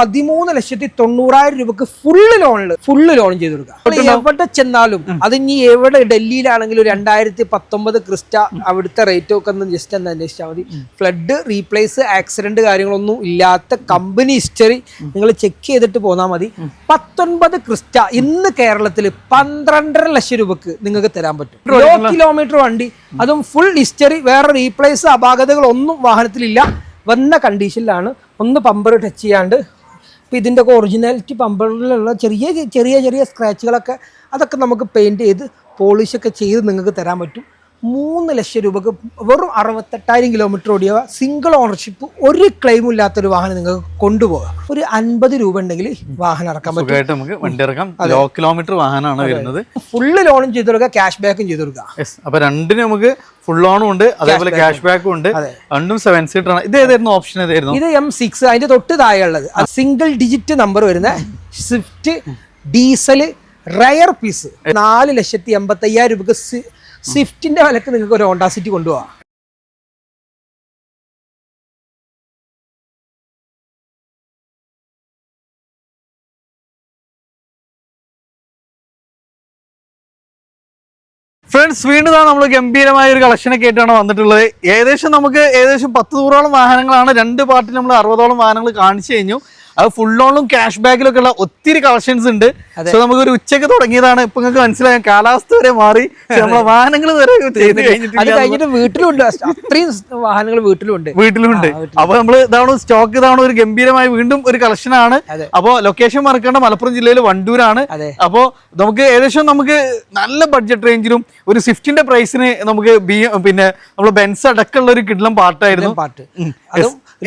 13,90,000 രൂപക്ക് full loan ചെയ്ത് കൊടുക്കുക. എവിടെ ചെന്നാലും അത് ഇനി എവിടെ ഡൽഹിയിലാണെങ്കിലും 2019 ക്രിസ്റ്റ അവിടുത്തെ റേറ്റ് ഒക്കെ ഒന്ന് ജസ്റ്റ് ഒന്ന് അന്വേഷിച്ചാൽ മതി. ഫ്ലഡ് റീപ്ലേസ് ആക്സിഡന്റ് കാര്യങ്ങളൊന്നും ഇല്ലാത്ത കമ്പനി ഹിസ്റ്ററി നിങ്ങൾ ചെക്ക് ചെയ്തിട്ട് പോന്നാൽ മതി. 19 ക്രിസ്റ്റ ഇന്ന് കേരളത്തിൽ 12.5 ലക്ഷം രൂപക്ക് നിങ്ങൾക്ക് തരാൻ പറ്റും. 1 കിലോമീറ്റർ വണ്ടി, അതും ഫുൾ ഹിസ്റ്ററി, വേറെ റീപ്ലേസ് അപാകതകളൊന്നും വാഹനത്തിലില്ല. വന്ന കണ്ടീഷനിലാണ്, ഒന്ന് പമ്പർ ടച്ച് ചെയ്യാണ്ട്. ഇപ്പം ഇതിൻ്റെ ഒക്കെ ഒറിജിനാലിറ്റി പമ്പറിലുള്ള ചെറിയ ചെറിയ ചെറിയ സ്ക്രാച്ചുകളൊക്കെ അതൊക്കെ നമുക്ക് പെയിൻറ്റ് ചെയ്ത് പോളിഷൊക്കെ ചെയ്ത് നിങ്ങൾക്ക് തരാൻ പറ്റും. 3 ലക്ഷം രൂപക്ക് വെറും 68,000 കിലോമീറ്റർ ഓടിയ സിംഗിൾ ഓണർഷിപ്പ്, ഒരു ക്ലെയിമും ഇല്ലാത്തൊരു വാഹനം നിങ്ങൾക്ക് കൊണ്ടുപോകാം. ഒരു 50 രൂപ ഉണ്ടെങ്കിൽ വാഹനം ഇറക്കാൻ പറ്റും. നമുക്ക് വണ്ടി ഇറക്കാം. ലോ കിലോമീറ്റർ വാഹനമാണ് വരുന്നത്. ഫുള്ള് ലോണും ചെയ്ത് കൊടുക്കുക, ക്യാഷ് ബാക്കും ചെയ്ത് കൊടുക്കുക. അപ്പൊ രണ്ടിനും നമുക്ക് ഫുൾ ഓണും ഉണ്ട്, അതേപോലെ ക്യാഷ് ബാക്കും ഉണ്ട്. രണ്ടും 7 സീറ്റർ ആണ്. ഇത് ഏതായിരുന്നു ഓപ്ഷൻ? ഏതായിരുന്നു? ഇത് M6, അതിന്റെ തൊട്ട് താഴെ ഉള്ളത് സിംഗിൾ ഡിജിറ്റ് നമ്പർ വരുന്ന സ്വിഫ്റ്റ് ഡീസൽ റയർ പീസ്. 4,85,000 രൂപക്ക് സ്വിഫ്റ്റിന്റെ വിലക്ക് നിങ്ങൾക്ക് ഒരു ഹോണ്ട സിറ്റി കൊണ്ടുപോകാം. ഫ്രണ്ട്സ്, വീണ്ടും നമ്മൾ ഗംഭീരമായ ഒരു കളക്ഷനൊക്കെ ആയിട്ടാണ് വന്നിട്ടുള്ളത്. ഏകദേശം 10-100ഓളം വാഹനങ്ങളാണ്. 2 പാർട്ടിൽ നമ്മൾ 60ഓളം വാഹനങ്ങൾ കാണിച്ചു കഴിഞ്ഞു. അത് ഫുൾ ഓണും ക്യാഷ് ബാക്കിലൊക്കെ ഉള്ള ഒത്തിരി കളക്ഷൻസ് ഉണ്ട്. സോ നമുക്ക് ഒരു ഉച്ചയ്ക്ക് തുടങ്ങിയതാണ്. ഇപ്പൊ നിങ്ങൾക്ക് മനസ്സിലായ കാലാവസ്ഥ വരെ മാറി, നമ്മളെ വാഹനങ്ങൾ വരെ കഴിഞ്ഞിട്ട് വീട്ടിലുണ്ട്. അത്രയും വാഹനങ്ങൾ വീട്ടിലുണ്ട്. അപ്പൊ നമ്മൾ ഇതാണ് സ്റ്റോക്ക്, ഇതാണ് ഒരു ഗംഭീരമായ വീണ്ടും ഒരു കളക്ഷൻ ആണ്. അപ്പൊ ലൊക്കേഷൻ മറക്കേണ്ട, മലപ്പുറം ജില്ലയിൽ വണ്ടൂരാണ്. അപ്പൊ നമുക്ക് ഏകദേശം നല്ല ബഡ്ജറ്റ് റേഞ്ചിലും ഒരു സ്വിഫ്റ്റിന്റെ പ്രൈസിന് നമുക്ക് പിന്നെ നമ്മൾ ബെൻസ് അടക്കമുള്ള ഒരു കിഡ്ലം പാർട്ടായിരുന്നു.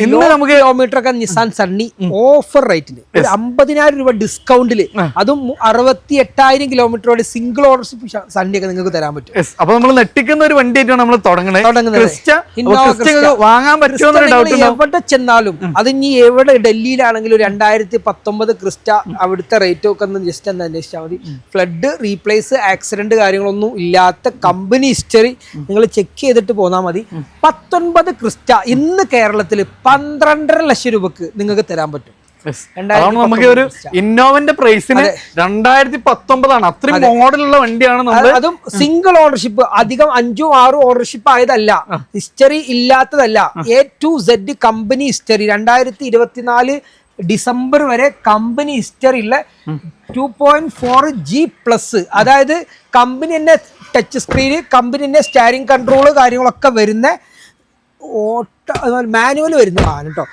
ഇന്ന് നമുക്ക് കിലോമീറ്റർ ഒക്കെ നിസാൻ സണ്ണി ഓഫർ റേറ്റിന് 50,000 രൂപ ഡിസ്കൗണ്ടില്, അതും 68,000 കിലോമീറ്ററോട് സിംഗിൾ ഓണർഷിപ്പ് സണ്ണിയൊക്കെ നിങ്ങൾക്ക് തരാൻ പറ്റും. അപ്പൊ നമ്മൾ നെട്ടിക്കുന്ന ഒരു വണ്ടിയായിട്ടാണ് നമ്മൾ തുടങ്ങുന്നത്. വാങ്ങാൻ പറ്റുമോ? എവിടെ ചെന്നാലും അത് ഇനി എവിടെ ഡൽഹിയിലാണെങ്കിലും 2019 ക്രിസ്റ്റ അവിടുത്തെ റേറ്റ് ഒക്കെ ഒന്ന് ജസ്റ്റ് ഒന്ന് അന്വേഷിച്ചാൽ മതി. ഫ്ലഡ് റീപ്ലേസ് ആക്സിഡന്റ് കാര്യങ്ങളൊന്നും ഇല്ലാത്ത കമ്പനി ഹിസ്റ്ററി നിങ്ങൾ ചെക്ക് ചെയ്തിട്ട് പോന്നാൽ മതി. 19 ക്രിസ്റ്റ ഇന്ന് കേരളത്തിൽ 12.5 ലക്ഷം രൂപക്ക് നിങ്ങൾക്ക് തരാൻ പറ്റും. നമുക്ക് ഒരു ഇന്നോവന്റെ പ്രൈസിന് 2019 അത്രയും മോഡലുള്ള വണ്ടിയാണ്. അതും സിംഗിൾ ഓണർഷിപ്പ്, അധികം 5-6 ഓണർഷിപ്പ് ആയതല്ല, ഹിസ്റ്ററി ഇല്ലാത്തതല്ല. A to Z company history 2024 December വരെ കമ്പനി ഹിസ്റ്ററി ഉള്ള 2.4G+, അതായത് കമ്പനി തന്നെ ടച്ച് സ്ക്രീന്, കമ്പനി തന്നെ സ്റ്റാരിങ് കൺട്രോള് കാര്യങ്ങളൊക്കെ വരുന്ന മാനുവൽ വരുന്ന വാഹനം കേട്ടോ.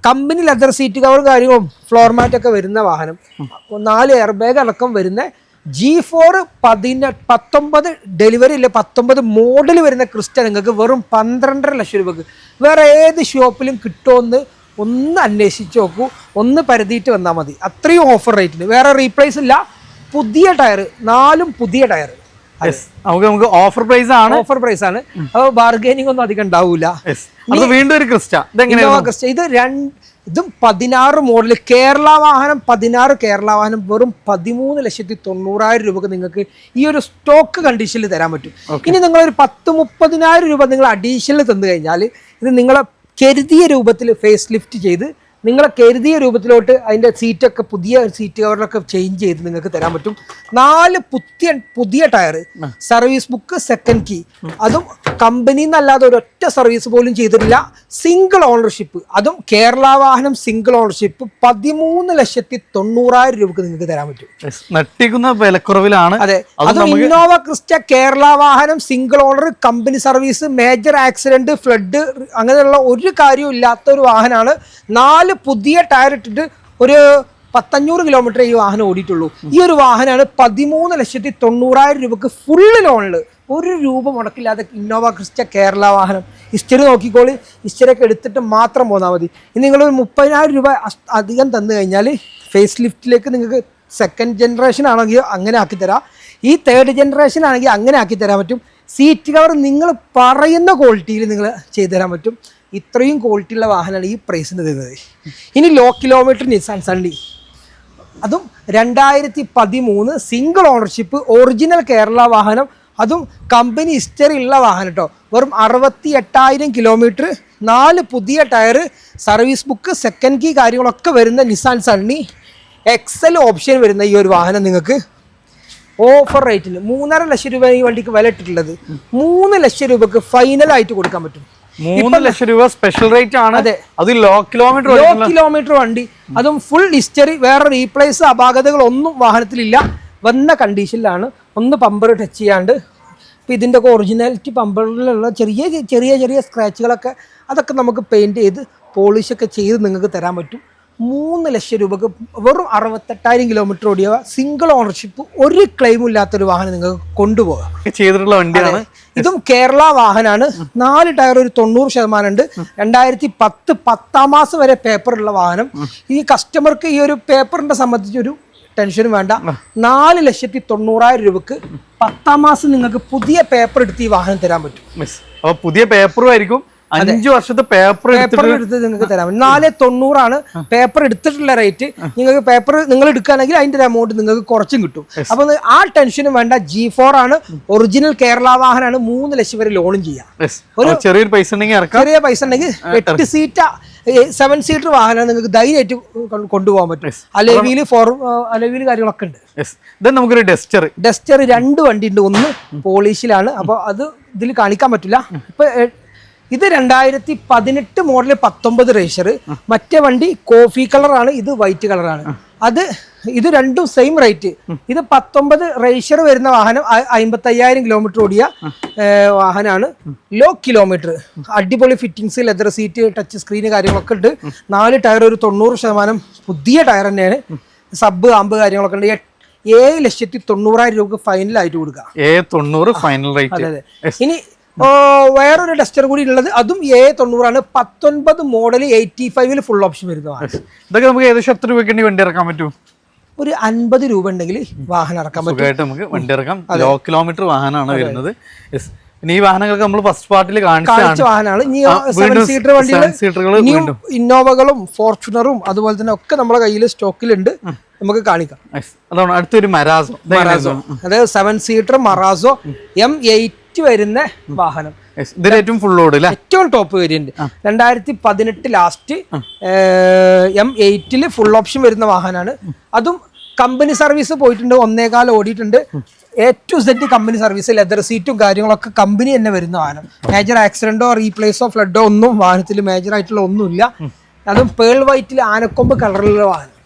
കമ്പനി ലെതർ സീറ്റ് കവർ കാര്യങ്ങളും ഫ്ലോർ മാറ്റ് ഒക്കെ വരുന്ന വാഹനം, 4 എയർ ബാഗ് അടക്കം വരുന്ന G4 19 ഡെലിവറി ഇല്ല 19 മോഡൽ വരുന്ന ക്രിസ്റ്റ നിങ്ങൾക്ക് വെറും 12.5 ലക്ഷം രൂപക്ക് വേറെ ഏത് ഷോപ്പിലും കിട്ടുമെന്ന് ഒന്ന് അന്വേഷിച്ച് നോക്കൂ. ഒന്ന് പരതിയിട്ട് വന്നാൽ മതി. അത്രയും ഓഫർ റേറ്റിന്. വേറെ റീപ്ലേസ് ഇല്ല. പുതിയ ടയർ, 4 പുതിയ ടയർ. നമുക്ക് ഓഫർ പ്രൈസ് ആണ്. അപ്പോൾ ബാർഗൈനിങ് ഒന്നും അധികം ഉണ്ടാവൂല. വീണ്ടും ഒരു ക്രിസ്റ്റ. ഇതും 16 മോഡൽ കേരള വാഹനം. 16 കേരള വാഹനം വെറും 13,90,000 രൂപക്ക് നിങ്ങൾക്ക് ഈ ഒരു സ്റ്റോക്ക് കണ്ടീഷനിൽ തരാൻ പറ്റും. ഇനി നിങ്ങളൊരു 10-30,000 രൂപ നിങ്ങൾ അഡീഷണൽ തന്നു കഴിഞ്ഞാൽ ഇത് നിങ്ങളെ കരുതിയ രൂപത്തിൽ ഫേസ് ലിഫ്റ്റ് ചെയ്ത് നിങ്ങളെ കരുതിയ രൂപത്തിലോട്ട് അതിൻ്റെ സീറ്റൊക്കെ പുതിയ സീറ്റ് കവറിലൊക്കെ ചേഞ്ച് ചെയ്ത് നിങ്ങൾക്ക് തരാൻ പറ്റും. 4 പുതിയ tyre, service book, second key, അതും കമ്പനിയിൽ നിന്നല്ലാതെ ഒരൊറ്റ സർവീസ് പോലും ചെയ്തിട്ടില്ല. സിംഗിൾ ഓണർഷിപ്പ്, അതും കേരള വാഹനം സിംഗിൾ ഓണർഷിപ്പ് 13,90,000 രൂപക്ക് നിങ്ങൾക്ക് തരാൻ പറ്റും. നട്ടിക്കുന്ന വിലക്കുറവിലാണ്. അതെ, അതും ഇന്നോവ ക്രിസ്റ്റ കേരള വാഹനം single owner, company service, major accident, flood അങ്ങനെയുള്ള ഒരു കാര്യവും ഇല്ലാത്ത ഒരു വാഹനമാണ്. 4 പുതിയ ടയർ ഇട്ടിട്ട് ഒരു 500 കിലോമീറ്റർ ഈ വാഹനം ഓടിയിട്ടുള്ളൂ. ഈ ഒരു വാഹനമാണ് 13,90,000 രൂപക്ക് ഫുള്ള് ലോണില്, 1 രൂപ മുടക്കില്ലാതെ ഇന്നോവ ക്രിസ്റ്റ കേരള വാഹനം. ഹിസ്റ്ററി നോക്കിക്കോളി, ഹിസ്റ്ററി ഒക്കെ എടുത്തിട്ട് മാത്രം പോന്നാൽ മതി. ഇനി നിങ്ങളൊരു 30,000 രൂപ അധികം തന്നു കഴിഞ്ഞാൽ ഫേസ് ലിഫ്റ്റിലേക്ക് നിങ്ങൾക്ക് സെക്കൻഡ് ജനറേഷൻ ആണെങ്കിൽ അങ്ങനെ ആക്കിത്തരാം. ഈ തേർഡ് ജനറേഷൻ ആണെങ്കിൽ അങ്ങനെ ആക്കിത്തരാൻ പറ്റും. സീറ്റ് കവർ നിങ്ങൾ പറയുന്ന ക്വാളിറ്റിയിൽ നിങ്ങൾ ചെയ്തു തരാൻ പറ്റും. ഇത്രയും ക്വാളിറ്റി ഉള്ള വാഹനമാണ് ഈ പ്രൈസിന് തരുന്നത്. ഇനി ലോ കിലോമീറ്റർ നിസാൻ സണ്ണി, അതും 2013 സിംഗിൾ ഓണർഷിപ്പ് ഒറിജിനൽ കേരള വാഹനം, അതും കമ്പനി ഹിസ്റ്ററി ഉള്ള വാഹനം കേട്ടോ. വെറും 68,000 കിലോമീറ്റർ, 4 പുതിയ tyre, service book, second key കാര്യങ്ങളൊക്കെ വരുന്ന നിസാൻ സണ്ണി എക്സൽ ഓപ്ഷൻ വരുന്ന ഈ ഒരു വാഹനം നിങ്ങൾക്ക് ഓഫർ റേറ്റിൽ 3.5 ലക്ഷം രൂപ ഈ വണ്ടിക്ക് വില ഇട്ടിട്ടുള്ളത്. 3 ലക്ഷം രൂപക്ക് ഫൈനലായിട്ട് കൊടുക്കാൻ പറ്റും. 3 ലക്ഷം രൂപ സ്പെഷ്യൽ റേറ്റ് ആണ്. അതെ, അത് ലോ കിലോമീറ്റർ വണ്ടി, അതും ഫുൾ ഹിസ്റ്ററി, വേറെ റീപ്ലേസ് അപാകതകളൊന്നും വാഹനത്തിലില്ല. വന്ന കണ്ടീഷനിലാണ്, ഒന്ന് പമ്പർ ടച്ച് ചെയ്യാണ്ട്. ഇപ്പം ഇതിൻ്റെ ഒക്കെ ഒറിജിനാലിറ്റി പമ്പറിലുള്ള ചെറിയ ചെറിയ ചെറിയ സ്ക്രാച്ചുകളൊക്കെ അതൊക്കെ നമുക്ക് പെയിൻറ്റ് ചെയ്ത് പോളിഷൊക്കെ ചെയ്ത് നിങ്ങൾക്ക് തരാൻ പറ്റും. 3 ലക്ഷം രൂപക്ക് വെറും 68,000 കിലോമീറ്റർ ഓടിയ സിംഗിൾ ഓണർഷിപ്പ്, ഒരു ക്ലെയിമും ഇല്ലാത്തൊരു വാഹനം നിങ്ങൾക്ക് കൊണ്ടുപോകാം ചെയ്തിട്ടുള്ള വണ്ടിയാണ്. ഇതും കേരള വാഹനമാണ്. 4 ടയർ ഒരു 90% ഉണ്ട്. 2010 10-ാം മാസം വരെ പേപ്പറുള്ള വാഹനം. ഈ കസ്റ്റമർക്ക് ഈ ഒരു പേപ്പറിന്റെ സംബന്ധിച്ചൊരു ടെൻഷനും വേണ്ട. 4,90,000 രൂപക്ക് 10-ാം മാസം നിങ്ങൾക്ക് പുതിയ പേപ്പർ എടുത്ത് ഈ വാഹനം തരാൻ പറ്റും. അപ്പൊ പുതിയ പേപ്പറും ആയിരിക്കും. 5 വർഷത്തെ പേപ്പർ എടുത്ത് നിങ്ങൾക്ക് തരാൻ പറ്റും. 4,90,000 പേപ്പർ എടുത്തിട്ടുള്ള റേറ്റ്. നിങ്ങൾക്ക് പേപ്പർ നിങ്ങൾ എടുക്കുകയാണെങ്കിൽ അതിന്റെ എമൗണ്ട് നിങ്ങൾക്ക് കുറച്ചും കിട്ടും. അപ്പൊ ആ ടെൻഷനും വേണ്ട. G4 ആണ്, ഒറിജിനൽ കേരള വാഹനമാണ്. 3 ലക്ഷം വരെ ലോണും ചെയ്യാം. ഒരു ചെറിയൊരു പൈസ ചെറിയ പൈസ ഉണ്ടെങ്കിൽ 8 സീറ്റ് 7 സീറ്റർ വാഹനം നിങ്ങൾക്ക് ധൈര്യമായിട്ട് കൊണ്ടുപോകാൻ പറ്റും. അലവിയിൽ കാര്യങ്ങളൊക്കെ ഉണ്ട്. നമുക്കൊരു ഡസ്റ്റർ 2 വണ്ടി ഉണ്ട്. ഒന്ന് പോളിഷിലാണ്, അപ്പൊ അത് ഇതിൽ കാണിക്കാൻ പറ്റില്ല. ഇപ്പൊ ഇത് 2018 മോഡൽ 19 റേഷർ. മറ്റേ വണ്ടി കോഫി കളറാണ്, ഇത് വൈറ്റ് കളറാണ്. ഇത് രണ്ടും സെയിം റേറ്റ്. ഇത് 19 റേഷർ വരുന്ന വാഹനം 55,000 കിലോമീറ്റർ ഓടിയ വാഹനമാണ്. ലോ കിലോമീറ്റർ, അടിപൊളി fittings, leather seat, touch screen കാര്യങ്ങളൊക്കെ ഉണ്ട്. 4 ടയർ ഒരു 90% പുതിയ ടയർ തന്നെയാണ്. സബ് ആമ്പ് കാര്യങ്ങളൊക്കെ ഉണ്ട്. 7,90,000 രൂപ ഫൈനലായിട്ട് കൊടുക്കുക. 90 ഫൈനൽ റേറ്റ്. അതെ. ഇനി വേറൊരു ഡസ്റ്റർ കൂടി ഉള്ളത്, അതും 90 19 മോഡൽ 85 ഫുൾ ഓപ്ഷൻ വരുന്നതാണ്. ഇതൊക്കെ നമുക്ക് ഏകദേശം എത്ര രൂപയ്ക്ക് വണ്ടി ഇറക്കാൻ പറ്റും? ഒരു 50 രൂപ ഉണ്ടെങ്കിൽ വാഹനം ഇറക്കാൻ പറ്റും. നമുക്ക് വണ്ടി ഇറക്കാം. ലോ കിലോമീറ്റർ വാഹനമാണ് വരുന്നത്. പിന്നെ ഈ വാഹനങ്ങൾക്ക് നമ്മൾ ഫസ്റ്റ് പാർട്ടിൽ കാണിച്ച വാഹനമാണ്. ഇനി 7 സീറ്റർ വണ്ടികൾ, ഇന്നോവകളും ഫോർച്യൂണറും അതുപോലെ തന്നെ ഒക്കെ നമ്മുടെ കയ്യിൽ സ്റ്റോക്കിലുണ്ട്. നമുക്ക് കാണിക്കാം. അതാണ് അടുത്തൊരു മറാസോ. അതായത് 7 സീറ്റർ മറാസോ M8 വരുന്ന വാഹനം. ഏറ്റവും ഫുൾ ലോഡ്, ഏറ്റവും top variant. 2018 last M8 full option വരുന്ന വാഹനമാണ്. അതും കമ്പനി സർവീസ് പോയിട്ടുണ്ട്. 1.25 ഓടിയിട്ടുണ്ട്. A to Z company service, leather സീറ്റും കാര്യങ്ങളൊക്കെ കമ്പനി തന്നെ വരുന്ന വാഹനം. മേജർ ആക്സിഡന്റോ റീപ്ലേസോ ഫ്ലഡോ ഒന്നും വാഹനത്തിൽ മേജർ ആയിട്ടുള്ള ഒന്നുമില്ല. അതും പേൾ വൈറ്റിൽ ആനക്കൊമ്പ് കളറിലുള്ള വാഹനം.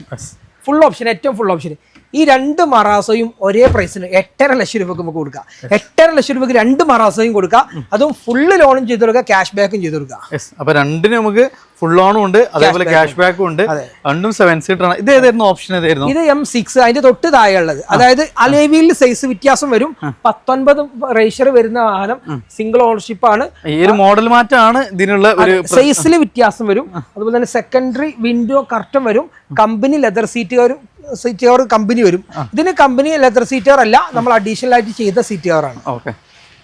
ഫുൾ ഓപ്ഷൻ, ഏറ്റവും ഫുൾ ഓപ്ഷൻ. ഈ 2 മറാസോയും ഒരേ പ്രൈസിന് 8.5 ലക്ഷം രൂപക്ക് നമുക്ക് കൊടുക്കാം. 8.5 ലക്ഷം രൂപക്ക് 2 മറാസോയും കൊടുക്കാം. അതും ഫുള്ള് ലോണും ചെയ്ത് കൊടുക്കുക, ക്യാഷ് ബാക്കും ചെയ്ത് കൊടുക്കുക. അപ്പൊ രണ്ടിനും നമുക്ക് ഫുൾ ലോണും ഉണ്ട്, അതേപോലെ ക്യാഷ് ബാക്കും ഉണ്ട്. രണ്ടും 7 സീറ്റർ ആണ്. ഇത് ഏതായിരുന്നു ഓപ്ഷൻ? ഏതായിരുന്നു? ഇത് M6, അതിന്റെ തൊട്ട് താഴെ ഉള്ളത്. അതായത് അലേവിയിൽ സൈസ് വ്യത്യാസം വരും. 19 റേഷർ വരുന്ന വാഹനം, സിംഗിൾ ഓണർഷിപ്പ് ആണ്. ഈ ഒരു മോഡൽ മാറ്റമാണ് ഇതിനുള്ള ഒരു സൈസിൽ വ്യത്യാസം വരും. അതുപോലെ തന്നെ സെക്കൻഡറി വിൻഡോ കർട്ടൻ വരും. കമ്പനി ലെതർ സീറ്റുകാർ കമ്പനി വരും. ഇതിന് കമ്പനി ലെതർ സീറ്റുകാർ അല്ല, നമ്മൾ അഡീഷണൽ ആയിട്ട് ചെയ്ത സീറ്റുകാരാണ്. ഓക്കെ.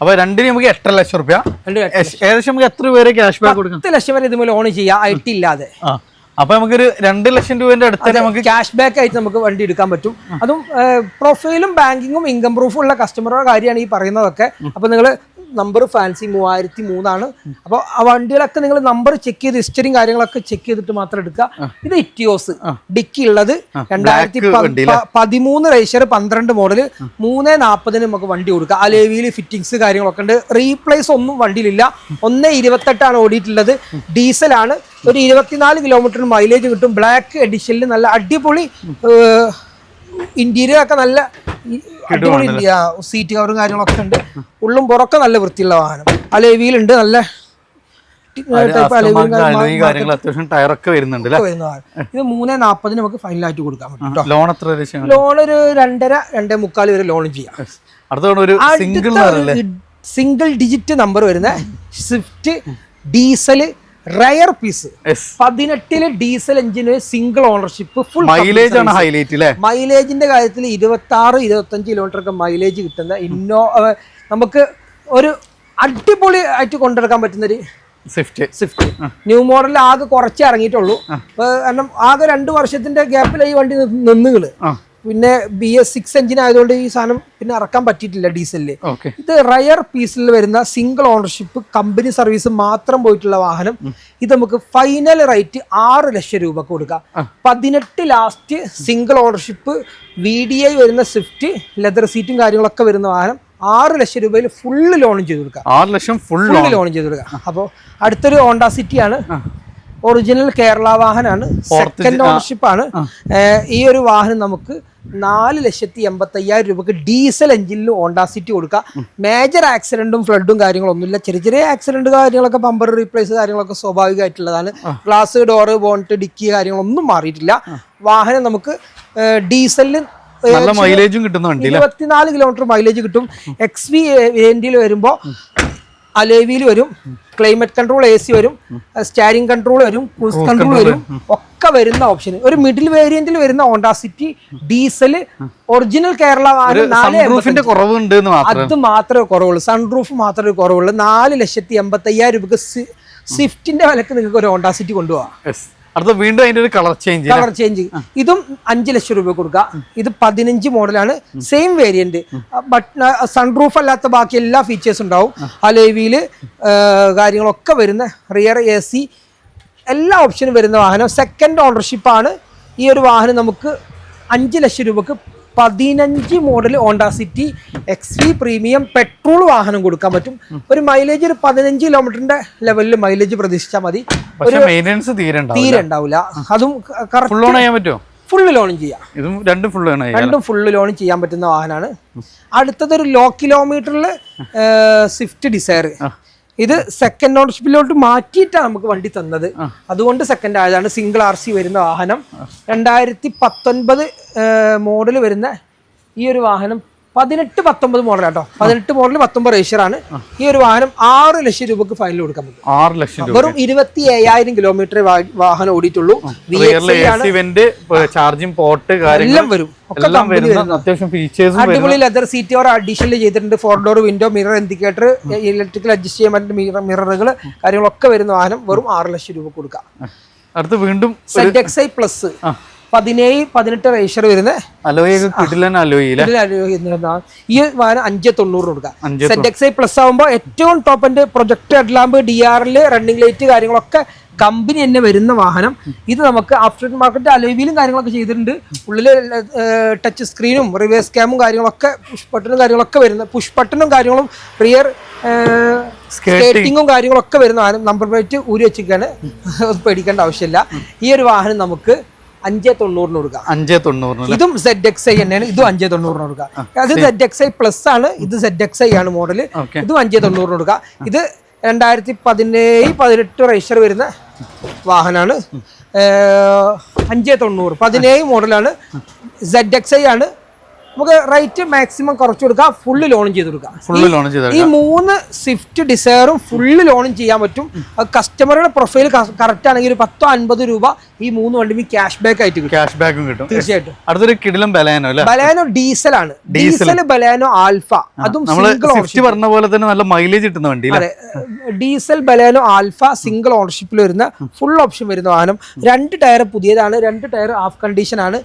അപ്പൊ രണ്ടിന് നമുക്ക് 8.5 ലക്ഷം രൂപ. ഏകദേശം നമുക്ക് എത്ര പേര് ക്യാഷ് ബാക്ക് കൊടുക്കാം? 10 ലക്ഷം വരെ ഇതുപോലെ ലോൺ ചെയ്യാം, IT ഇല്ലാതെ. അപ്പൊ നമുക്കൊരു 2 ലക്ഷം രൂപന്റെ അടുത്ത് നമുക്ക് ക്യാഷ് ബാക്ക് ആയിട്ട് നമുക്ക് വണ്ടി എടുക്കാൻ പറ്റും. അതും പ്രൊഫൈലും ബാങ്കിങ്ങും ഇൻകം പ്രൂഫും ഉള്ള കസ്റ്റമറുടെ കാര്യമാണ് ഈ പറയുന്നതൊക്കെ. അപ്പൊ നിങ്ങൾ നമ്പർ ഫാൻസി 3003 അപ്പോൾ ആ വണ്ടികളൊക്കെ നിങ്ങൾ നമ്പർ ചെക്ക് ചെയ്ത് ഹിസ്റ്ററിയും കാര്യങ്ങളൊക്കെ ചെക്ക് ചെയ്തിട്ട് മാത്രം എടുക്കുക. ഇത് ഇറ്റിയോസ് ഡിക്കി ഉള്ളത് 2013 റേഷർ 12 മോഡൽ 3.40 നമുക്ക് വണ്ടി കൊടുക്കുക. അലേവിയിൽ ഫിറ്റിങ്സ് കാര്യങ്ങളൊക്കെ ഉണ്ട്. റീപ്ലേസ് ഒന്നും വണ്ടിയിലില്ല. 1.28 ഓടിയിട്ടുള്ളത്. ഡീസലാണ്. ഒരു 24 കിലോമീറ്റർ മൈലേജ് കിട്ടും. ബ്ലാക്ക് എഡിഷനിൽ നല്ല അടിപൊളി ഇന്റീരിയർ ഒക്കെ നല്ല അടിപൊളി സീറ്റ് കവറും കാര്യങ്ങളൊക്കെ ഉണ്ട്. ഉള്ളും പുറക്കെ നല്ല വൃത്തിയുള്ള വാഹനം. അലേവിയിലുണ്ട്. നല്ല അത്യാവശ്യം ടയറൊക്കെ വരുന്നുണ്ട്. ഇത് 3.40 നമുക്ക് ഫൈനലായിട്ട് കൊടുക്കാൻ പറ്റും. ലോൺ എത്ര? ലോൺ ഒരു 2.5-2.25 വരെ ലോൺ ചെയ്യാം. സിംഗിൾ ഡിജിറ്റ് നമ്പർ വരുന്ന Swift diesel rare piece 18 diesel engine single ownership full mileage ആണ് ഹൈലൈറ്റ് അല്ലേ? മൈലേജിന്റെ കാര്യത്തിൽ 26-25 കിലോമീറ്റർ ഒക്കെ മൈലേജ് കിട്ടുന്ന നമുക്ക് ഒരു അടിപൊളി ആയിട്ട് കൊണ്ടെടുക്കാൻ പറ്റുന്ന ഒരു സ്വിഫ്റ്റ് ന്യൂ മോഡലിൽ ആകെ കുറച്ചേ ഇറങ്ങിയിട്ടുള്ളൂ. കാരണം ആകെ 2 വർഷത്തിന്റെ ഗ്യാപ്പിൽ ഈ വണ്ടി നിന്നുകള് പിന്നെ BS6 എഞ്ചിൻ ആയതുകൊണ്ട് ഈ സാധനം പിന്നെ ഇറക്കാൻ പറ്റിയിട്ടില്ല ഡീസലില്. ഓക്കെ. ഇത് റയർ പീസിൽ വരുന്ന സിംഗിൾ ഓണർഷിപ്പ് കമ്പനി സർവീസ് മാത്രം പോയിട്ടുള്ള വാഹനം. ഇത് നമുക്ക് ഫൈനൽ റേറ്റ് 6 ലക്ഷം രൂപക്ക് കൊടുക്കാം. 18 ലാസ്റ്റ് സിംഗിൾ ഓണർഷിപ്പ് VDI വരുന്ന സ്വിഫ്റ്റ് ലെതർ സീറ്റും കാര്യങ്ങളൊക്കെ വരുന്ന വാഹനം 6 ലക്ഷം രൂപയിൽ ഫുള്ള് ലോണും ചെയ്ത് കൊടുക്കാം. 6 ലക്ഷം ഫുൾ ലോണും ചെയ്ത് കൊടുക്കാം. അപ്പോൾ അടുത്തൊരു ഹോണ്ട സിറ്റി ആണ്. ഒറിജിനൽ കേരള വാഹനമാണ്. സെക്കൻഡ് ഓണർഷിപ്പ് ആണ്. ഈ ഒരു വാഹനം നമുക്ക് 4,85,000 രൂപക്ക് ഡീസൽ എഞ്ചിനിൽ ഹോണ്ട സിറ്റി കൊടുക്കാം. മേജർ ആക്സിഡന്റും ഫ്ലഡും കാര്യങ്ങളൊന്നുമില്ല. ചെറിയ ചെറിയ ആക്സിഡന്റ് കാര്യങ്ങളൊക്കെ ബമ്പർ റീപ്ലേസ് കാര്യങ്ങളൊക്കെ സ്വാഭാവികമായിട്ടുള്ളതാണ്. ഗ്ലാസ്, ഡോറ്, ബോണറ്റ്, ഡിക്കി കാര്യങ്ങളൊന്നും മാറിയിട്ടില്ല. വാഹനം നമുക്ക് ഡീസലിന് നല്ല മൈലേജും കിട്ടുന്ന വണ്ടി. 24 കിലോമീറ്റർ മൈലേജ് കിട്ടും. XV വേരിയന്റിൽ വരുമ്പോൾ അലോയിൽ വരും, ക്ലൈമറ്റ് കൺട്രോൾ AC വരും, സ്റ്റാരിംഗ് കൺട്രോൾ വരും, ക്രൂസ് കൺട്രോൾ വരും, ഒക്കെ വരുന്ന ഓപ്ഷൻ. ഒരു മിഡിൽ വേരിയന്റിൽ വരുന്ന Honda city diesel original Kerala വാഹനം അത് മാത്രമേ കുറവുള്ളൂ. സൺറൂഫ് മാത്രമേ കുറവുള്ളൂ. 4,85,000 രൂപക്ക് സ്വിഫ്റ്റിന്റെ വിലക്ക് നിങ്ങൾക്ക് ഒരു ഹോണ്ട സിറ്റി കൊണ്ടുപോകാം. അടുത്ത വീണ്ടും അതിന്റെ ഒരു കളർ ചേഞ്ച്. ഇതും 5 ലക്ഷം രൂപ കൊടുക്കുക. ഇത് 15 മോഡലാണ്. സെയിം വേരിയന്റ്, ബട്ട് സൺറൂഫ് അല്ലാത്ത ബാക്കി എല്ലാ ഫീച്ചേഴ്സും ഉണ്ടാവും. അലോയ് വീല് കാര്യങ്ങളൊക്കെ വരുന്ന റിയർ AC എല്ലാ ഓപ്ഷനും വരുന്ന വാഹനം. സെക്കൻഡ് ഓണർഷിപ്പ് ആണ്. ഈ ഒരു വാഹനം നമുക്ക് 5 ലക്ഷം രൂപക്ക് 15 model Honda city XV premium petrol വാഹനം കൊടുക്കാൻ പറ്റും. ഒരു മൈലേജ് ഒരു 15 കിലോമീറ്ററിന്റെ ലെവലിൽ മൈലേജ് പ്രതീക്ഷിച്ചാൽ മതി. തീരെ ഉണ്ടാവില്ല. അതും ഫുള്ള് ലോണും ചെയ്യാം. രണ്ടും ഫുള്ള് ലോണും ചെയ്യാൻ പറ്റുന്ന വാഹനമാണ്. അടുത്തതൊരു ലോ കിലോമീറ്ററിൽ സ്വിഫ്റ്റ് ഡിസയർ. ഇത് സെക്കൻഡ് ഓണർഷിപ്പിലോട്ട് മാറ്റിയിട്ടാണ് നമുക്ക് വണ്ടി തന്നത്. അതുകൊണ്ട് സെക്കൻഡ് ആയതാണ്. സിംഗിൾ RC വരുന്ന വാഹനം. 2019 മോഡൽ വരുന്ന ഈ ഒരു വാഹനം 18-19 മോഡലാട്ടോ. 18 മോഡൽ 19 രജിസ്റ്റർ ആണ്. ഈ ഒരു വാഹനം 6 ലക്ഷം രൂപക്ക് ഫൈനൽ കൊടുക്കാൻ പറ്റും. 6 ലക്ഷം രൂപ. വെറും 27,000 കിലോമീറ്റർ വാഹനം ഓടിയിട്ടുള്ളൂ. ചാർജിംഗ് പോർട്ട് എല്ലാം വരും. അടിപൊളി ലെതർ സീറ്റ് ഓർ അഡീഷണൽ ചെയ്തിട്ടുണ്ട്. 4 door window, mirror indicator, electrical adjust ചെയ്യാൻ പറ്റുന്ന മിററുകൾ കാര്യങ്ങളൊക്കെ വരുന്ന വാഹനം വെറും 6 ലക്ഷം രൂപ കൊടുക്കാം. അടുത്ത് വീണ്ടും ZXi പ്ലസ് 17-18 രജിസ്റ്റർ വരുന്ന ഈ വാഹനം 590 കൊടുക്കാം. ZXi പ്ലസ് ആകുമ്പോൾ ഏറ്റവും top end project headlamp, DRL, running light കാര്യങ്ങളൊക്കെ കമ്പനി തന്നെ വരുന്ന വാഹനം. ഇത് നമുക്ക് ആഫ്റ്റർ മാർക്കറ്റ് അലോയ് വീലും കാര്യങ്ങളൊക്കെ ചെയ്തിട്ടുണ്ട്. ഉള്ളില് ടച്ച് സ്ക്രീനും റിവേഴ്സ് ക്യാമും കാര്യങ്ങളൊക്കെ പുഷ് ബട്ടണും കാര്യങ്ങളൊക്കെ വരുന്ന കാര്യങ്ങളും റിയർ സ്കേറ്റിങ്ങും കാര്യങ്ങളൊക്കെ വരുന്ന വാഹനം. നമ്പർ പ്ലേറ്റ് ഊരി വെച്ചിരിക്കാണ്, പേടിക്കേണ്ട ആവശ്യമില്ല. ഈ ഒരു വാഹനം നമുക്ക് 590 കൊടുക്കാം. 590. ഇതും ZXi തന്നെയാണ്. ഇതും 590 കൊടുക്കാം. അത് ZXi പ്ലസ് ആണ്. ഇത് ZXi ആണ് മോഡല്. ഇതും 590 കൊടുക്കാം. ഇത് 2017-18 രജിസ്റ്റർ വരുന്ന വാഹനമാണ്. 590 17 മോഡലാണ്. ZXi ആണ്. നമുക്ക് റേറ്റ് മാക്സിമം കുറച്ച് കൊടുക്കാം. ഫുള്ള് ലോണും ചെയ്ത് കൊടുക്കാം. ഈ 3 സ്വിഫ്റ്റ് ഡിസയറും ഫുള്ള് ലോണും ചെയ്യാൻ പറ്റും. കസ്റ്റമറുടെ പ്രൊഫൈൽ കറക്റ്റ് ആണെങ്കിൽ ഒരു 10-50 രൂപ ഈ 3 വണ്ടിയും ക്യാഷ് ബാക്ക് ആയിട്ട് കിട്ടും. തീർച്ചയായിട്ടും. അടുത്തൊരു കിടിലം ബലാനോ ഡീസൽ ആണ്. Diesel Baleno alpha. അതും പറഞ്ഞ പോലെ തന്നെ നല്ല മൈലേജ് കിട്ടുന്ന വണ്ടി. അതെ, ഡീസൽ ബലാനോ ആൽഫ സിംഗിൾ ഓണർഷിപ്പിൽ വരുന്ന ഫുൾ ഓപ്ഷൻ വരുന്ന വാഹനം. 2 ടയർ പുതിയതാണ്, 2 ടയർ ഹാഫ് കണ്ടീഷൻ ആണ്.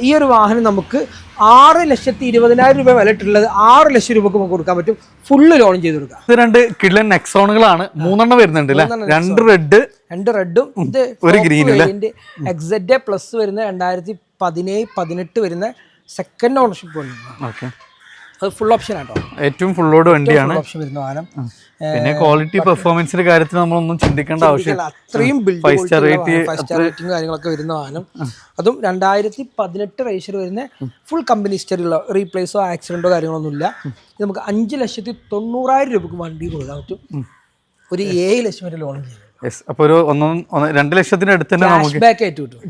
ഈ ഒരു വാഹനം നമുക്ക് 6,20,000 രൂപ വില ഇട്ടുള്ളത് 6 ലക്ഷം രൂപക്ക് നമുക്ക് കൊടുക്കാൻ പറ്റും. ഫുള്ള് ലോൺ ചെയ്ത് കൊടുക്കാം. ഇത് 2 കിഡ്ലൻ നെക്സോണുകളാണ്. 3 വരുന്നുണ്ട്. 2 റെഡും ഒരു ഗ്രീൻ. XZA പ്ലസ് വരുന്ന 2017-18 വരുന്ന സെക്കൻഡ് ഓണർഷിപ്പ് വണ്ടി. അത് ഫുൾ ഓപ്ഷൻ ആട്ടോ. ഏറ്റവും ഫുൾ ലോഡ് വണ്ടിയാണ്. ഓപ്ഷൻ വരുന്ന വാഹനം. പിന്നെ ക്വാളിറ്റി പെർഫോമൻസിന്റെ കാര്യത്തിൽ നമ്മളൊന്നും ചിന്തിക്കേണ്ട ആവശ്യമില്ല. അത്രയും 5 സ്റ്റാർ റേറ്റിംഗ് കാര്യങ്ങളൊക്കെ വരുന്ന വാഹനം. അതും 2018 രജിസ്റ്റർ വരുന്ന ഫുൾ കമ്പനി ഹിസ്റ്ററിയുള്ള റീപ്ലേസോ ആക്സിഡന്റോ കാര്യങ്ങളൊന്നും ഇല്ല. നമുക്ക് 5,90,000 രൂപക്ക് വണ്ടി കൊടുക്കാൻ പറ്റും. ഒരു 7 ലക്ഷം വരെ ലോൺ ചെയ്യും. അപ്പൊ ഒരു 2 ലക്ഷത്തിന്റെ അടുത്ത് തന്നെ നമുക്ക്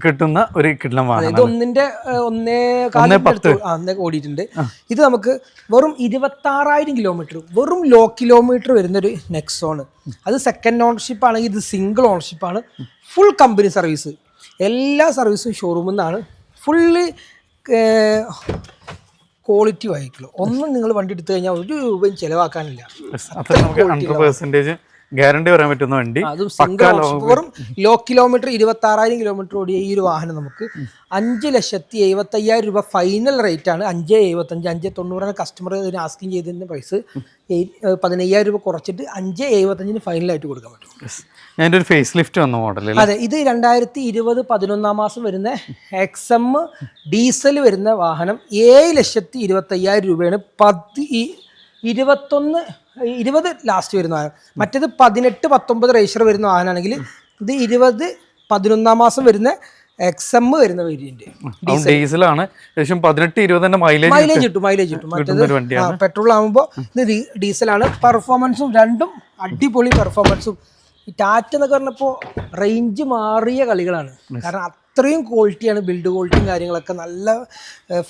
കിട്ടുന്ന ഒരു കിഡ്ലൻ വാഹനം. ഇത് 1.10 ഓടിയിട്ടുണ്ട്. ഇത് നമുക്ക് വെറും 26,000 കിലോമീറ്റർ, വെറും ലോ കിലോമീറ്റർ വരുന്നൊരു നെക്സോൺ. അത് സെക്കൻഡ് ഓണർഷിപ്പ് ആണെങ്കിൽ ഇത് സിംഗിൾ ഓണർഷിപ്പ് ആണ്. ഫുൾ കമ്പനി സർവീസ്, എല്ലാ സർവീസും ഷോറൂമിൽ നിന്നാണ്. Full quality vehicle. ഒന്നും നിങ്ങൾ വണ്ടി എടുത്തു കഴിഞ്ഞാൽ 1 രൂപയും ചിലവാക്കാനില്ല. ഗ്യാരണ്ടി പറയാൻ പറ്റുന്ന വണ്ടി. അതും സിംഗിൾ വെറും ലോ കിലോമീറ്റർ 26,000 കിലോമീറ്റർ ഓടിയ ഈ ഒരു വാഹനം നമുക്ക് 5,75,000 രൂപ ഫൈനൽ റേറ്റ് ആണ്. 5,75, 5,90 കസ്റ്റമർ ഇതിന് ആസ്കിങ് ചെയ്തതിന്റെ പ്രൈസ് 15,000 രൂപ കുറച്ചിട്ട് 5,75 ഫൈനലായിട്ട് കൊടുക്കാൻ പറ്റും. ഞാനൊരു ഫേസ് ലിഫ്റ്റ് വന്ന മോഡൽ. അതെ, ഇത് 2020 11 മാസം വരുന്ന XM ഡീസൽ വരുന്ന വാഹനം 7,25,000 രൂപയാണ്. 20 ലാസ്റ്റ് വരുന്ന വാഹനം. മറ്റേത് 18, 19 രജിസ്റ്റർ വരുന്ന വാഹനമാണെങ്കിൽ ഇത് 20 11 മാസം വരുന്ന XM വരുന്ന വേരിയന്റ് ഡീസലാണ്. ഏകദേശം 18-20 മൈലേജ് കിട്ടും. മറ്റേത് പെട്രോൾ ആകുമ്പോൾ ഇത് ഡീസലാണ്. പെർഫോമൻസും രണ്ടും അടിപൊളി പെർഫോമൻസും. ഈ ടാറ്റ എന്നൊക്കെ പറഞ്ഞപ്പോൾ റേഞ്ച് മാറിയ കളികളാണ്. കാരണം അത്രയും ക്വാളിറ്റിയാണ്, ബിൽഡ് ക്വാളിറ്റിയും കാര്യങ്ങളൊക്കെ നല്ല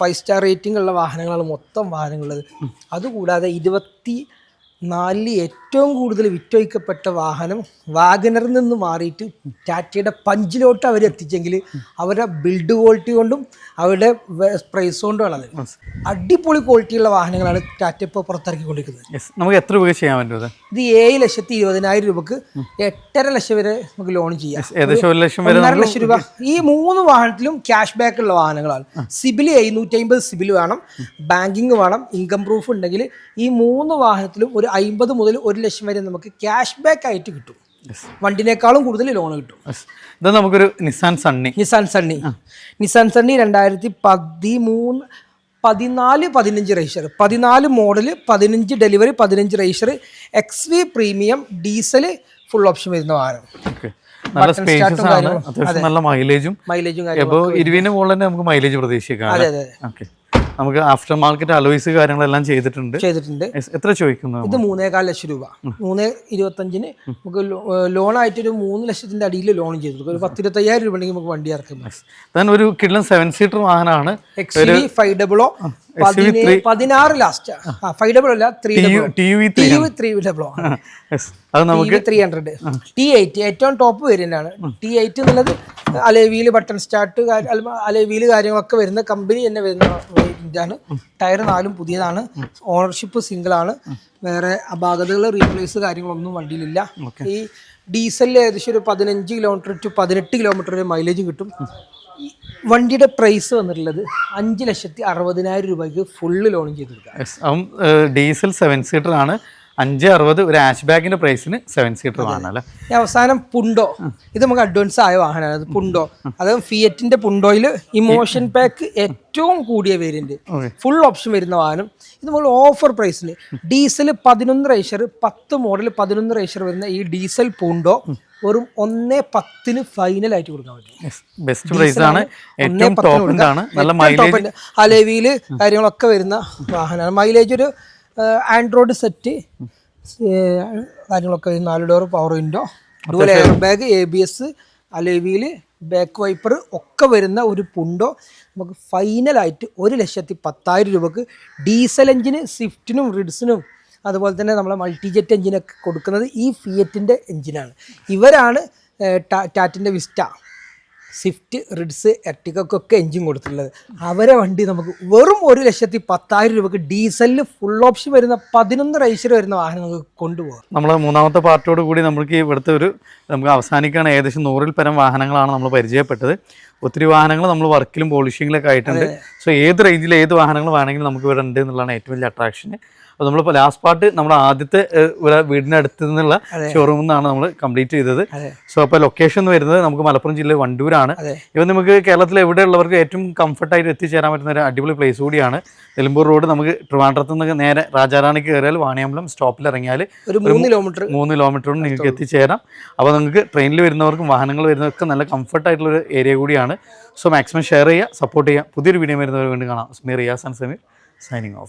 5 സ്റ്റാർ റേറ്റിംഗ് ഉള്ള വാഹനങ്ങളാണ് മൊത്തം വാഹനങ്ങളുള്ളത്. അതുകൂടാതെ 24 ഏറ്റവും കൂടുതൽ വിറ്റൊഴിക്കപ്പെട്ട വാഹനം വാഗനറിൽ നിന്ന് മാറിയിട്ട് ടാറ്റയുടെ പഞ്ചിലോട്ട് അവർ എത്തിച്ചെങ്കിൽ അവരുടെ ബിൽഡ് ക്വാളിറ്റി കൊണ്ടും അവരുടെ പ്രൈസ് കൊണ്ടുമാണ്. അടിപൊളി ക്വാളിറ്റിയുള്ള വാഹനങ്ങളാണ് ടാറ്റ ഇപ്പോൾ പുറത്തിറക്കിക്കൊണ്ടിരിക്കുന്നത്. നമുക്ക് എത്ര രൂപ ചെയ്യാൻ പറ്റും? ഇത് 7,20,000 രൂപക്ക് 8.5 ലക്ഷം വരെ നമുക്ക് ലോൺ ചെയ്യാം. ഏകദേശം 1.5 ലക്ഷം രൂപ. ഈ 3 വാഹനത്തിലും ക്യാഷ് ബാക്ക് ഉള്ള വാഹനങ്ങളാണ്. സിബിൽ 750 സിബിൽ വേണം, ബാങ്കിങ് വേണം, ഇൻകം പ്രൂഫ് ഉണ്ടെങ്കിൽ ഈ 3 വാഹനത്തിലും ഒരു 50 മുതൽ 1 ലക്ഷം വരെ നമുക്ക് ക്യാഷ് ബാക്ക് ആയിട്ട് കിട്ടും. വണ്ടിനേക്കാളും കൂടുതൽ ലോൺ കിട്ടും. ഇത് നമുക്കൊരു Nissan Sunny 2013 14-15 register, 14 model, 15 delivery, 15 register, XV premium diesel full option വരുന്ന വാഹനം. നല്ല സ്പേഷ്യസ് ആണ്, അത്യാവശ്യം നല്ല മൈലേജും അപ്പോൾ 20 മുകളിൽ തന്നെ നമുക്ക് മൈലേജ് പ്രതീക്ഷിക്കാം. ഓക്കെ, നമുക്ക് ആഫ്റ്റർ മാർക്കറ്റ് അലോയ്സ് കാര്യങ്ങളെല്ലാം ചെയ്തിട്ടുണ്ട്. എത്ര ചോദിക്കുന്നു? ഇത് 3.25 ലക്ഷം രൂപ. 3.25 നമുക്ക് ലോൺ ആയിട്ട് ഒരു 3 ലക്ഷത്തിന്റെ അടിയിൽ ലോൺ ചെയ്തു. ഒരു 10-25,000 രൂപ ഉണ്ടെങ്കിൽ നമുക്ക് വണ്ടി ഇറക്കാം. ഒരു കിഡ്ലൻ 7 സീറ്റർ വാഹനമാണ്. 16 ലാസ്റ്റ് 500 അല്ല 300 അത് നമുക്ക് 300 T8 ഏറ്റവും ടോപ്പ് വേരിയന്റ് ആണ്. T8 എന്നുള്ളത് അലോയ് ബട്ടൺ സ്റ്റാർട്ട് അലോയ് കാര്യങ്ങളൊക്കെ വരുന്ന കമ്പനി തന്നെ വരുന്ന വേരിയന്റാണ്. ടയർ 4 പുതിയതാണ്. ഓണർഷിപ്പ് സിംഗിൾ ആണ്. വേറെ അപാകതകൾ റീപ്ലേസ് കാര്യങ്ങളൊന്നും വണ്ടിയിലില്ല. ഈ ഡീസലിൽ ഏകദേശം ഒരു 15 കിലോമീറ്റർ ടു 18 കിലോമീറ്റർ വരെ മൈലേജ് കിട്ടും. വണ്ടിയുടെ പ്രൈസ് വന്നിട്ടുള്ളത് 5,60,000 രൂപയ്ക്ക് ഫുള്ള് ലോൺ ചെയ്ത് കൊടുക്കാം. ഡീസൽ 7 സീറ്റർ ആണ്. 560 ഒരു ആഷ് ബാഗിന്റെ പ്രൈസിന് 7 സീറ്റർ വാഹനമല്ലേ. അവസാനം പുണ്ടോ, ഇത് നമുക്ക് അഡ്വാൻസ് ആയ വാഹനമാണ്. അത് പുണ്ടോ, അത് ഫിയറ്റിന്റെ പുണ്ടോയിൽ ഇമോഷൻ പാക്ക് ഏറ്റവും കൂടിയ വേരിയന്റ് ഫുൾ ഓപ്ഷൻ വരുന്ന വാഹനം. ഇത് നമ്മൾ ഓഫർ പ്രൈസിന് ഡീസൽ 11 രജിസ്റ്റർ 10 മോഡൽ 11 രജിസ്റ്റർ വരുന്ന ഈ ഡീസൽ പുണ്ടോ വെറും 1.10 ഫൈനൽ ആയിട്ട് കൊടുക്കാൻ പറ്റും. ബെസ്റ്റ് പ്രൈസ് ആണ്. ഏറ്റവും ടോപ്പ് ആണ്. നല്ല മൈലേജ് അലോയ് കാര്യങ്ങളൊക്കെ വരുന്ന വാഹനമാണ്. മൈലേജ് ഒരു ആൻഡ്രോയിഡ് സെറ്റ് കാര്യങ്ങളൊക്കെ 4 door power window, dual air bag, ABS, alloy back wiper ഒക്കെ വരുന്ന ഒരു പുണ്ടോ നമുക്ക് ഫൈനലായിട്ട് 1,10,000 രൂപക്ക് ഡീസൽ എഞ്ചിന് സ്വിഫ്റ്റിനും റിഡ്സിനും അതുപോലെ തന്നെ നമ്മളെ മൾട്ടിജെറ്റ് എഞ്ചിനൊക്കെ കൊടുക്കുന്നത് ഈ ഫിയറ്റിൻ്റെ എഞ്ചിനാണ്. ഇവരാണ് ടാറ്റിൻ്റെ വിസ്റ്റ, സ്വിഫ്റ്റ്, റിഡ്സ്, എർട്ടിഗക്കൊക്കെ എഞ്ചിൻ കൊടുത്തിട്ടുള്ളത്. അവരെ വണ്ടി നമുക്ക് വെറും 1,10,000 രൂപക്ക് ഡീസലിൽ ഫുൾ ഓപ്ഷൻ വരുന്ന 11 രജിസ്റ്റർ വരുന്ന വാഹനം നമുക്ക് കൊണ്ടുപോകാം. നമ്മൾ മൂന്നാമത്തെ പാർട്ടോട് കൂടി നമുക്ക് ഇവിടുത്തെ നമുക്ക് അവസാനിക്കുകയാണ്. ഏകദേശം 100-ൽ പരം വാഹനങ്ങളാണ് നമ്മൾ പരിചയപ്പെട്ടത്. ഒത്തിരി വാഹനങ്ങൾ നമ്മൾ വർക്കിലും പോളിഷിങ്ങിലൊക്കെ ആയിട്ടുണ്ട്. സോ ഏത് റേഞ്ചിൽ ഏത് വാഹനങ്ങൾ വേണമെങ്കിലും നമുക്ക് ഇവിടെ ഉണ്ട് എന്നുള്ളതാണ് ഏറ്റവും വലിയ അട്രാക്ഷൻ. അപ്പോൾ നമ്മളിപ്പോൾ ലാസ്റ്റ് പാർട്ട് നമ്മുടെ ആദ്യത്തെ വീടിൻ്റെ അടുത്ത് നിന്നുള്ള ഷോറൂമിൽ നിന്നാണ് നമ്മൾ കംപ്ലീറ്റ് ചെയ്തത്. സോ അപ്പോൾ ലൊക്കേഷൻ എന്ന് വരുന്നത് നമുക്ക് മലപ്പുറം ജില്ലയിൽ വണ്ടൂരാണ്. ഇവൻ നമുക്ക് കേരളത്തിൽ എവിടെയുള്ളവർക്ക് ഏറ്റവും കംഫർട്ടായിട്ട് എത്തിച്ചേരാൻ പറ്റുന്ന ഒരു അടിപൊളി പ്ലേസ് കൂടിയാണ്. നിലമ്പൂർ റോഡ് നമുക്ക് ട്രിവാൻഡ്രത്ത് നിന്ന് നേരെ രാജാറാണിക്ക് കയറിയാൽ വാണിയമ്പലം സ്റ്റോപ്പിൽ ഇറങ്ങിയാൽ 3 കിലോമീറ്റർ കൊണ്ട് നിങ്ങൾക്ക് എത്തിച്ചേരാം. അപ്പോൾ നിങ്ങൾക്ക് ട്രെയിനിൽ വരുന്നവർക്കും വാഹനങ്ങൾ വരുന്നവർക്കും നല്ല കംഫർട്ടായിട്ടുള്ളൊരു ഏരിയ കൂടിയാണ്. സോ മാക്സിമം ഷെയർ ചെയ്യുക, സപ്പോർട്ട് ചെയ്യുക. പുതിയൊരു വീഡിയോ വരുന്നവർ വീണ്ടും കാണാം. Riyas and Sameer signing off.